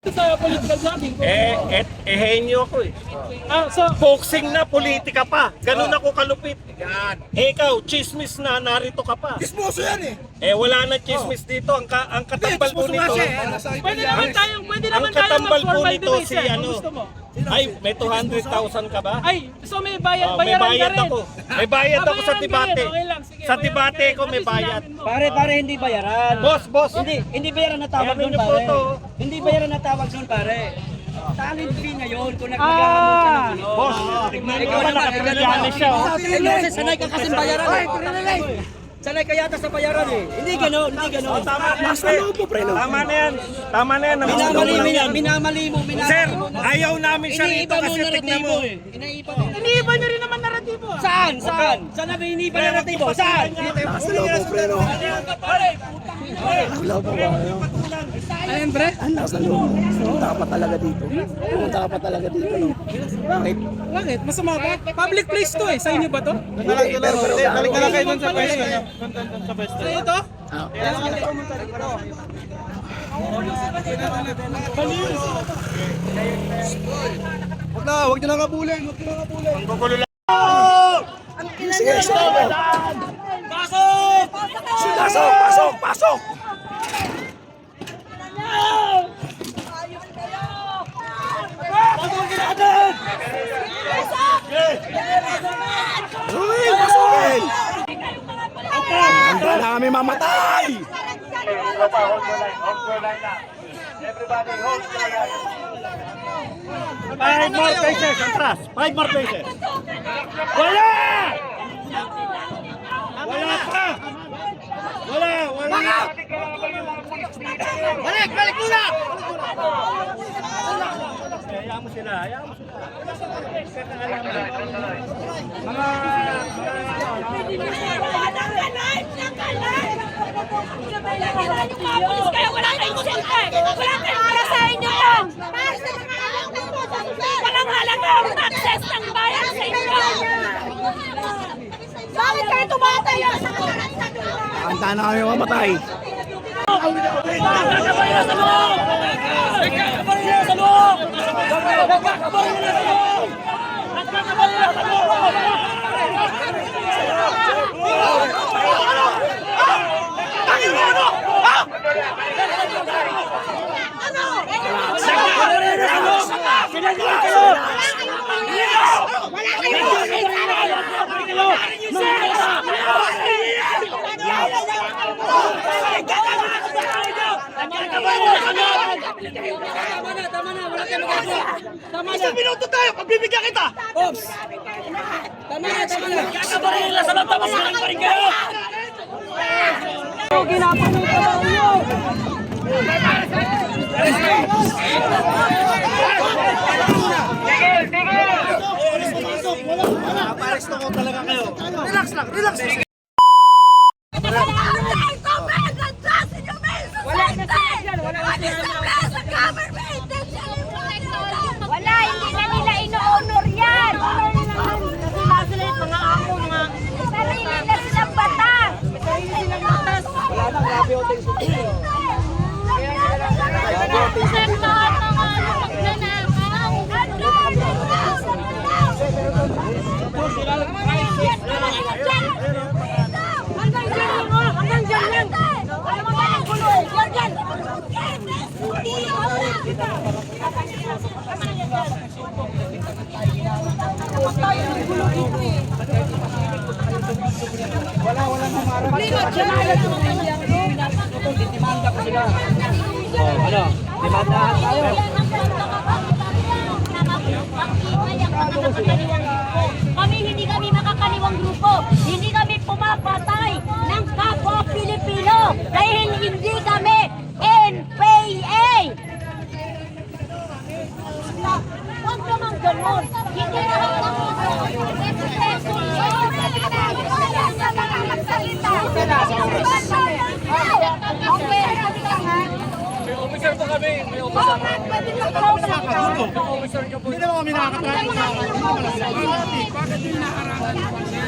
Sa political vlogging. Henyo ako eh. So, Boxing na, politika pa. Ganun ako kalupit. Yan. Ikaw, chismis na, narito ka pa. Chismoso yan Wala na chismis dito. Ang katambal po nito. pwede naman tayong Ang katambal po mag-formal nito debate si kung ano. gusto mo. Ay, may 200,000 ka ba? Ay, so may May bayaran bayad ka rin. ako. May bayad ako sa Bayaran ka debate. rin, okay lang, sige, Sa bayaran debate ka rin. ko may Ano bayad. sinabi mo? Pare, hindi bayaran. Boss. Hindi bayaran na tawag Ayan, doon, ano po pare. to? Hindi bayaran na tawag doon, pare. Talent fee na yun kung nagmagahamon ka ng ano. Boss, tignan Ikaw mo naman, nakatrilyane siya. Oh. Kasi sanay ka kasing bayaran. Sanay ka yata sa bayaran eh. Hindi gano'n. Tama na yan. Tama na yan. Minamali mo. Sir, ayaw namin siya rito Iniiba mo kasi tignan mo. naratibo eh. Iniiba mo. Iniiba niyo rin naman naratibo. Saan? Saan na ba iniiba naratibo? Saan? Ayun, pre? Pumunta ka pa talaga dito. No? Bakit? Masama ba? Public place to eh. Sa inyo ba to? Balik ka lang kayo dun sa pwesto. Sa iyo to? Huwag nyo lang kabulin. Sige, Pasok! Pasukin! Handa na kami mamatay! Five more paces, atras. 5 more paces. Wala! Wala pa! Wala! Balik muna! Hayaan mo sila. Kaya wala kayong silbi! Wala kayong para sa inyo yan! Walang halaga ang taxes ng bayan sa inyo! Bakit kayo tumataya sa Handa na kami mamatay! Tama na. Wala kayo magagawa. Tama na. Isang minuto tayo! Pagbibigyan kita! Ops! Tama na. Kakabarin nila sa lang tapos pa rin kayo! Pares na ko talaga kayo. Relax lang! Wala, hindi na nila ino-honor yan. Mga amo, mga sarili na silang batas. Wala na, grabe yung tension. Hanggang dyan lang. Alam mo ba yung gulo? Yan. Demanda ko sila. Demandahan tayo. Hindi kami makakaliwang grupo. Hindi kami pumapatay ng kapwa Pilipino dahil hindi kami NPA. Huwag naman ganun. Hindi naman Officer po kami! May officer! Hindi naman kami nakakatayin sa akin. Bakit hindi nakaaralan ng officer?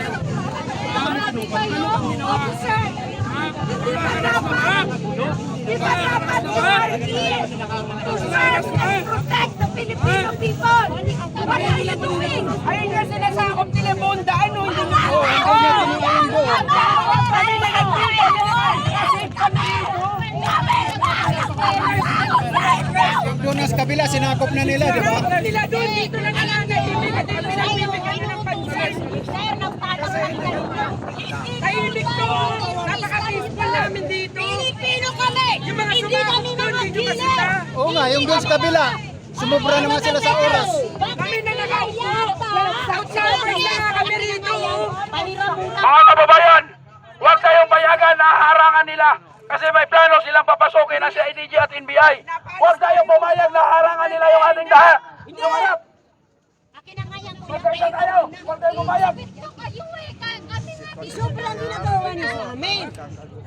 Di ba dapat doon sa kabila, sinakop na nila, di ba? Nila doon, dito lang ang nanahimik at pinagbibigyan nyo ng pansin. Sir, nagtatanong kami kanina. Tahimik doon. Napaka-peaceful namin dito. Pilipino kami! Yung mga Hindi kami sumama doon, mga hindi nyo gila! masita. Oo nga, yung doon sa kabila. Sumubra naman sila sa oras. Kami na nakaupo. Outside na kami rito. Mga kababayan, huwag kayong payagan na harangan nila kasi may plano silang papasukin ng CIDG at NBI. Huwag kayong pumayag na harangan nila yung ating yung hanap. Akin na nga yan, kuya. Magkailan tayo, huwag kayong pumayag. Sobrang ginagawa niyo sa amin.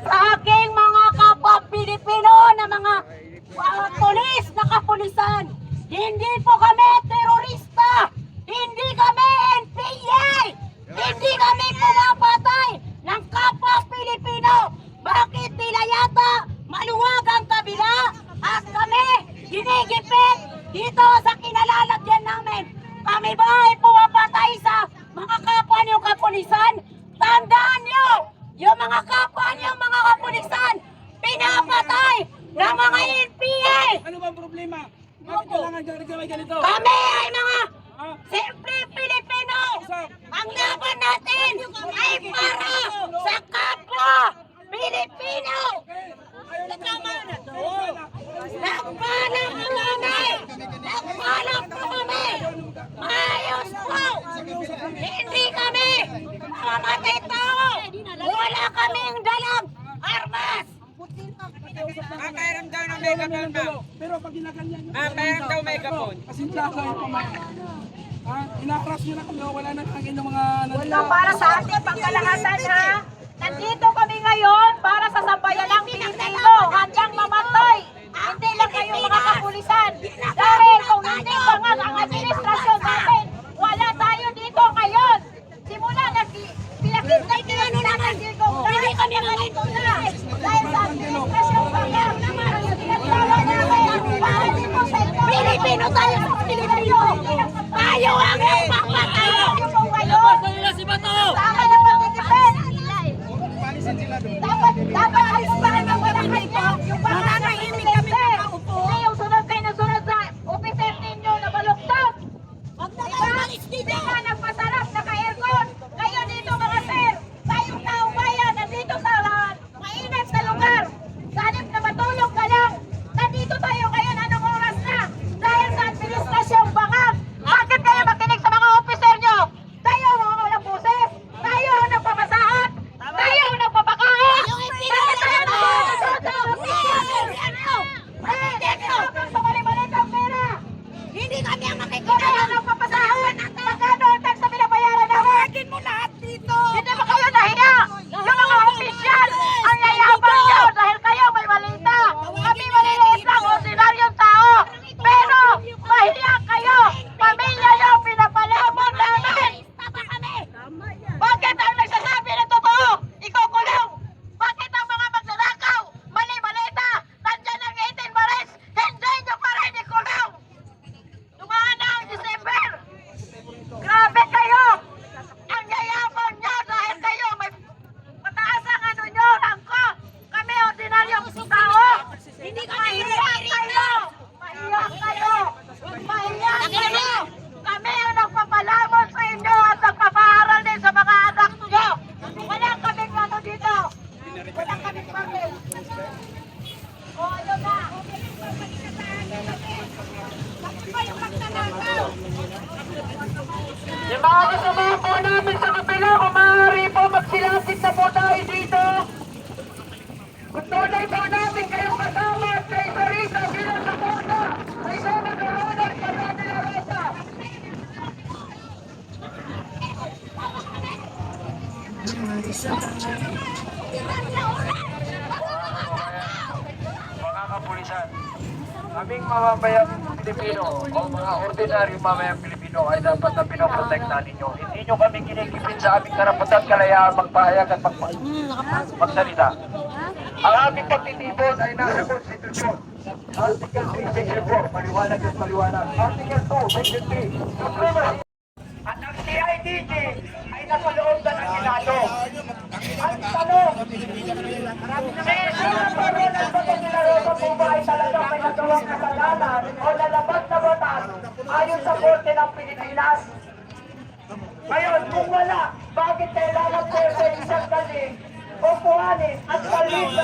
Sa aking mga kapwa Pilipino na mga polis na kapulisan, hindi po kami terorista, hindi kami NPA, hindi kami pumapatay ng kapwa Pilipino. Bakit nila yata maluwag ang kabila at kami ginigipit dito sa kinalalagyan namin? Kami ba ay pumapatay sa mga kapwa niyo kapulisan? Tandaan niyo, yung mga kapwa niyo mga kapulisan, pinapatay ng mga NPA. Ano ba ang problema? Bakit kailangan gawin ganito? Kami ay mga simple Pilipino. Usap. Ang laban natin ay para sa kapwa Pilipino. Nagpalang po kami. Nagpalang po kami. Maayos po. Hindi kami mamamatay tao. Wala kaming dalang armas. Kairam daw ng megaphone ba? Pero pag ginaganyan nyo, Kairam daw megaphone. pasensya kayo pamaya. Inaharas nyo na kami, wala na hangin ng mga Wala para sa ating pangkalahatan ha. Nandito kami ngayon para sa sambayanang Pilipino. Handang mamatay. Hindi lang kayo mga kapulisan. Dahil kung hindi bangag ang administrasyon natin, wala tayo dito ngayon. Simula pinakit na kinano naman dito. Hindi kami malito na. Dahil sa administrasyon bangag naman ang ginagawa namin. Pilipino tayo sa Pilipino. Tayo ang magpapatay. Tama na pag-defend. Dapat alis pa rin ang walang kayo. Yung baka nahimik kami nakaupo. Yung sunod kayo na sunod sa officer ninyo na baluktot. Diba? Diba nagpasarap, naka-aircon. Kayo dito mga sir. Tayong taong bayan, nandito sa mainit na lugar. Sa halip na matulog ka lang. Nandito tayo ngayon, anong oras na? Dahil sa administrasyong bangag. Bakit kayo makinig sa mga officer nyo? Tayo mga walang boses. Tayo ang nagpapasahat. Tayo ang nagpapakain. Bakit tayo sa mali-malit ang pera? Hindi kami ang makikita. Kami ang nagpapasahat. Magkano ang tax na pinabayaran namin? Hagin mo lahat dito. Hindi ba kayo nahiya? Yung mga opisyal, ang yayabang nyo dahil kayo may malita. Kami maliliit lang, ordinaryong tao. Pero, mahiya kayo. Pamilya nyo, pinapalabon namin. Bakit ang nagsasabi ng totoo? Ikukulong. Bakit ang mga magnanakaw? Mali-malita. Nandyan ang 18 bares. Hindi nyo pa rin ikulong. Dumaan na ang December. Grabe kayo. Ang yayabang nyo dahil kayo may mataas ang ano nyo, rangko. Kami ordinaryong tao. Hindi kami kayo. Mahiya kayo. Mahiya kayo. Kami ang nagpapalamon sa inyo at nagpapaaral din sa mga anak nyo. Wala kaming ano dito. Wala kaming pangil. O, ayun na. Bakit ba yung magnanakaw? Yung mga kasama po namin sa kapila, kung maaari po magsilasik na po tayo dito. Kung tunay po namin kayong kasama at kay Sarita bilang suporta, ay sa magkaroon at Pagkatila Rosa. Mga kapulisan, kaming mamamayang Pilipino o mga ordinaryong mamayang Pilipino ay dapat na pinoprotektahan ninyo. Hindi nyo kami kinikipin sa aming karapatan, kalayaan, magpahayag at magsalita. Ang aming pagtitipon ay nasa konstitusyon. Article 3, Section 4, maliwanag at maliwanag. Article 2, Section 3, supremacy. At ang CIDG ay nasa loob na ng Senado. Ang tanong, sino ang parola sa Pagkatila Rosa po ba ay talagang may nagawang kasalanan o lalabas na batas ayon sa Korte ng Pilipinas? Ngayon, kung wala, bakit kailangan po sa isang galing o kuhanin at kalin sa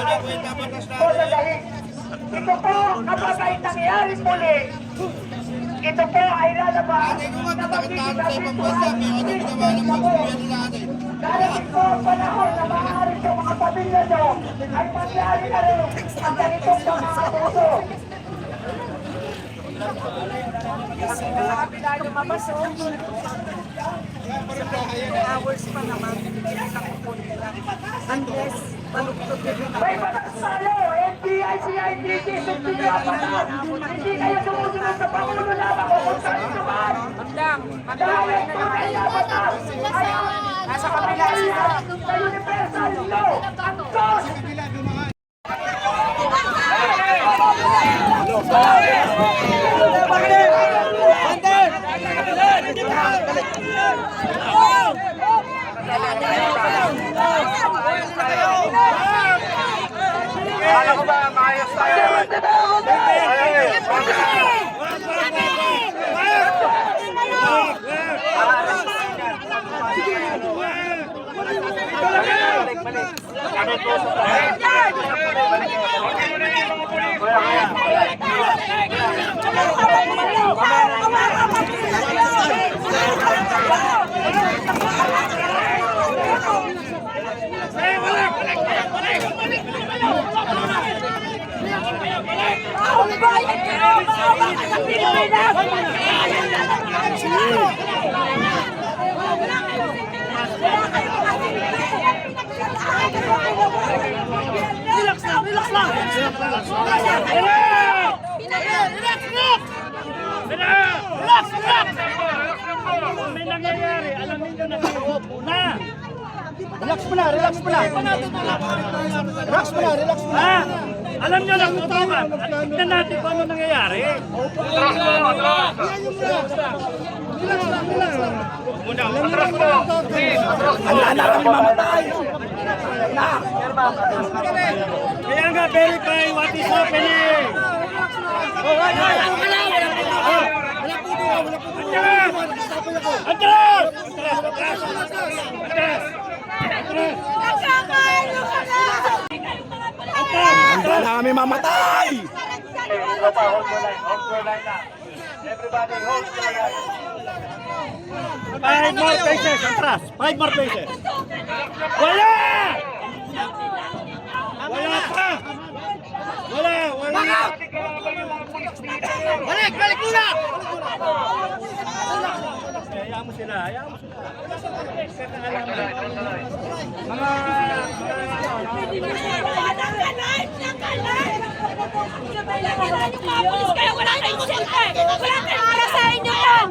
o sa dahig? Ito po, kapag ay nangyari muli, ito po ay lalabas na magiging darating po ang panahon na maaari sa mga pamilya nyo ay mangyari na rin ang ganitong mga abuso. May batas tayo, NBI, CIDC, subsidiya pa lang. Hindi kayo sumusunod sa Pangulo lamang o kung saan ito man. Dahil tunay na batas ay nasa kapila sa universal law, ang Diyos. Akala ko ba maayos tayo? Relax lang, relax lang. Relax, relax. May nangyayari, alam niyo na kayo, una. Relax mo na, relax mo na. Relax mo na, relax mo na. Ha? Alam niyo na kutukan. At tignan natin kung ano nangyayari. Relax lang, relax lang. Wala na kami mamatay. Kaya nga, verify what is happening. Andres! Handa na kami mamatay! Everybody, hold the line. 5 more paces, Andres. 5 more paces. Wala! Wala pa! Wala! Wala! Balik! Balik muna! Hayaan mo sila, hayaan mo sila. Kaya wala kayong silbi! Wala kayong para sa inyo yan!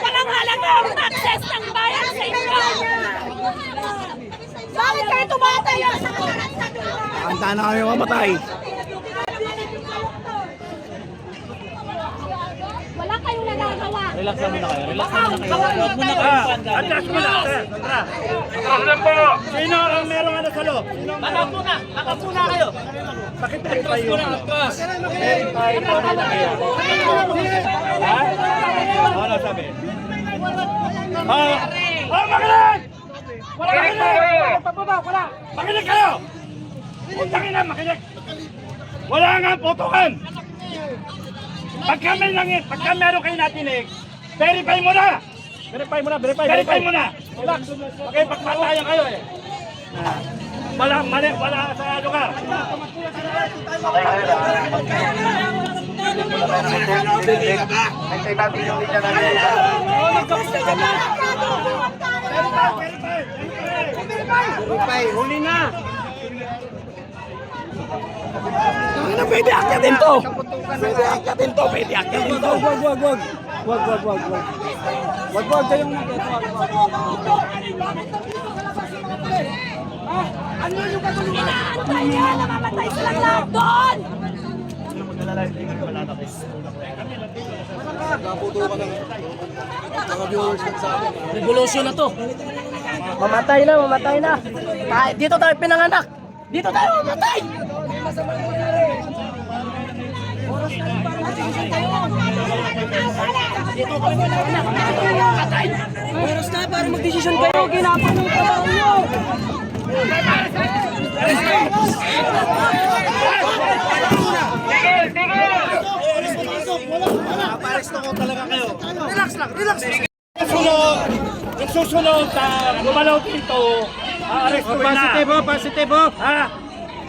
Walang halaga ang access ng bayan sa inyo! Bakit kayo tumatayo sa kanan sa dulo? Handa na kami mamatay! Wala kayong nagagawa! Relax lang muna kayo, relax lang muna kayo. Huwag muna kayo panda. Andres muna, Andres. Sino ang merong ano sa loob? Nakapuna kayo. Pakipirify yun. Verify kung ano nangyayari. Ha? Ano sabi? Makinig! Wala makinig! Makinig kayo! Puntangin na, makinig! Wala nga putukan! Pagka meron kayo natinig, verify mo na! Verify mo na! Relax! Pagpatayan kayo eh! Wala sa lugar! Hintay natin yung linya namin. Huli na! Ano pwede akyatin to? Pwede akyatin to, pwede akyatin to. Wag kayong Inaantay niya! Namamatay silang lahat doon! Revolution na to. Mamatay na. Dito tayo pinanganak. Dito tayo mamatay. Oras na para mag-desisyon kayo. Ginapang ng trabaho nyo. Yung susunod na gumalaw dito, aarestuin na. Positibo. Ha?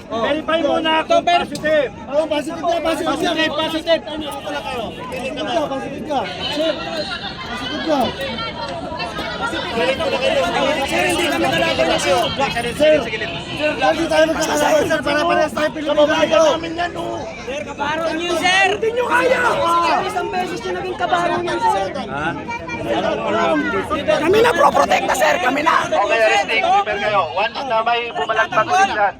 Verify muna kung positive. Positive. Hindi kami kalaban na siyo. Hindi tayo magkakalaban, sir. Para parehas tayo Pilipino. Kabaro nyo, sir. Hindi nyo kaya. Isang beses nyo naging kabaro nyo, sir. Kami na pro-protecta, sir. Kami na. Okay, resting. Prepare kayo. Once na may bumalagpag ulit dyan.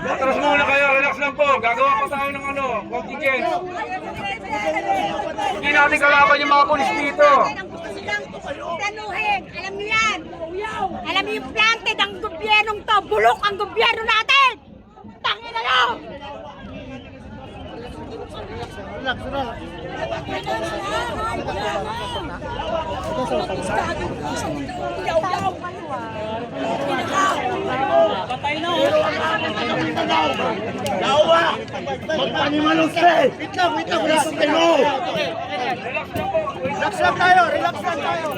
Matras muna kayo. Relax lang po. Gagawa pa tayo ng contingent. Hindi natin kalaban yung mga polis dito. Ang gusto silang planuhin. Alam niyo yan. Alam niyo yung planted ang gobyernong to. Bulok ang gobyerno natin. Tangin na lang. Magpanimanong, sir. Wait lang. Relax lang tayo.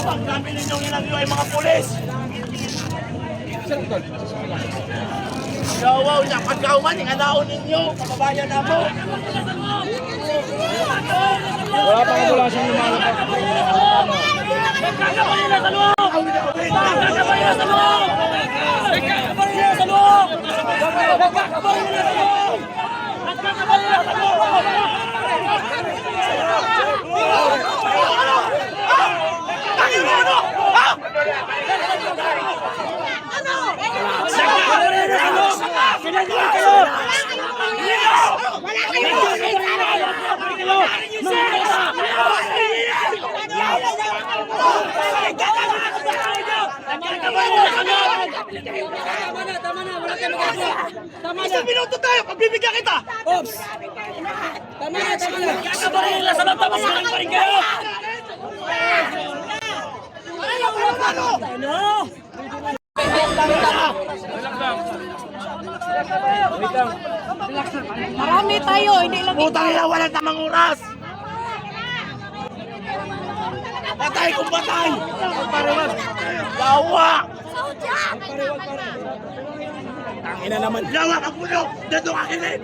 Ang dami ninyong ginagawa yung mga pulis. Yawaw niya, pagkauman, inganaon ninyo, kababayan na mo. Wala pa wala siyang lumalabas. Isang minuto tayo, pagbibigyan kita! Ops! Tama na! Kakabarin nila sa loob, tapos maling pa rin kayo! Marami tayo, hindi lang Putang ina, wala tamang oras! Patay kung patay! Yawa! Tangina naman. Yawa ka puno! Dito ka kilid!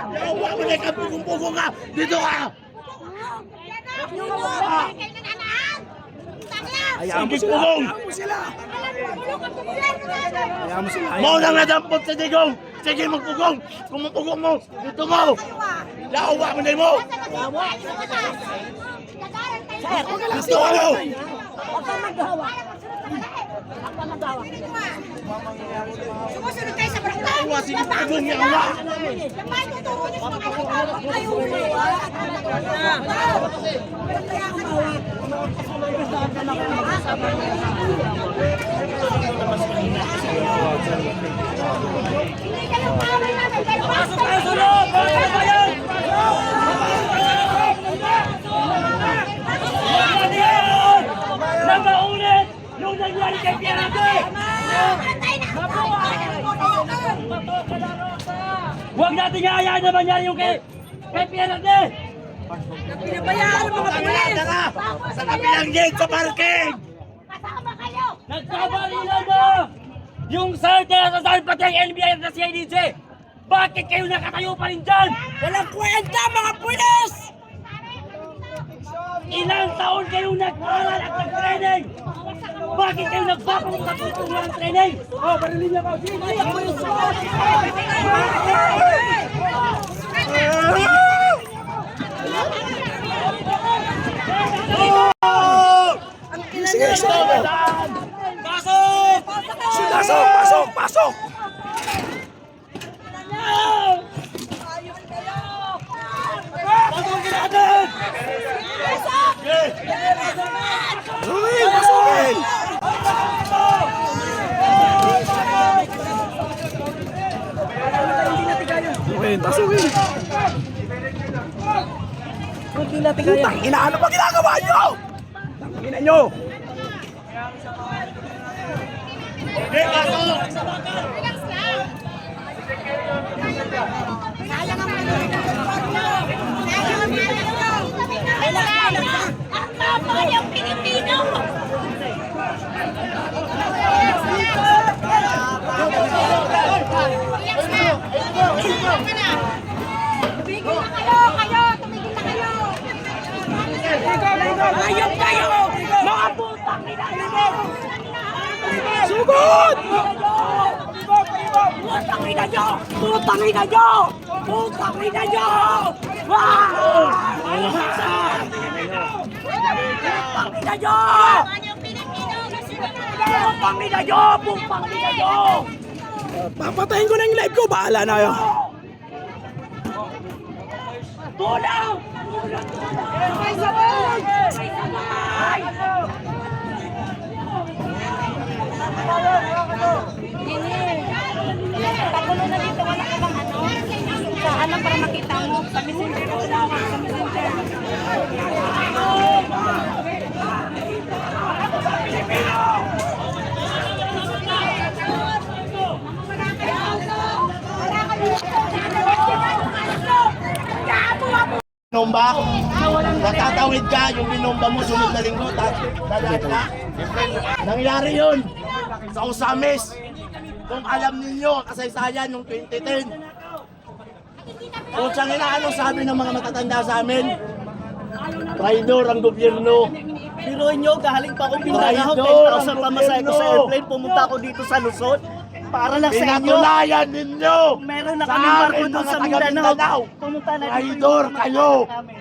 Yawa mo na ka, pugong-pugong ka! Dito ka! Hayaan mo sila! Hayaan mo sila! Hayaan mo sila! Mo nang nadampot sa digong! Sige magpugong! Kung mapugong mo, dito mo! Yawa mo na mo! Gusto ko mo! Huwag ka maghawa. Huwag ka maghawa. Sumusunod kayo sa barangay. Iwasin yung pugong niya, yawa! Yung may tuturo niyo sa mga kasama kayo. Hindi kayo paway namin. Pasok kayo sa loob! Pasok kayo! Nabaulit nung nangyari kay Pierre! Huwag natin hayaan na mangyari yung kay Pierre! Pinabayaan ang mga pulis! Sa kabilang gate sa parking! Kasama kayo! Nagkabalilan na! Yung sartera sa saan pati ang NBI at CIDJ! Bakit kayo nakatayo pa rin dyan? Walang kwenta mga pulis! Ilang taon kayo nag-aaral at nag-training? Bakit kayo nagpapang sa tutunan ng training? Oh, barilin niya ko! Sige! Sige, stop! Pasok! Pasok! Pasok! Pasok! Pasukin! Pasukin! Putang ina, ano ba ginagawa nyo? Tangina nyo! Sayang ang ano. Sayang ang ano. Ang tapang yung Pilipino. Tumigil na kayo, tumigil na kayo. Ayop kayo! Mga putang ina! Sugod! Putang ina nyo! Putang ina nyo! Putang ina nyo! Putang ina nyo! Putang ina nyo! Putang ina nyo! Papatayin ko na yung live ko, bahala na yun. Tulang! May sabay! May sabay! Pagulo na dito, wala ka bang ano? Sa ano para makita mo? Sa messenger ko lang, sa messenger. Binomba? Natatawid ka, yung binomba mo sunod na linggo, dadaan ka. Nangyari yun sa Osamis. Kung alam ninyo, kasaysayan yung 2010. Kung siyang inaano sabi ng mga matatanda sa amin, traidor ang gobyerno. Biruin nyo, galing pa akong Mindanao, Traidor ang 10,000 pamasahe ko sa gobyerno. airplane, pumunta ako dito sa Luzon. Para lang sa inyo. Pinatunayan ninyo! Meron na Sa kami barko amin, doon mga sa taga Mindanao. Mindanao. Pumunta na dito Traidor yung mga kayo! namin.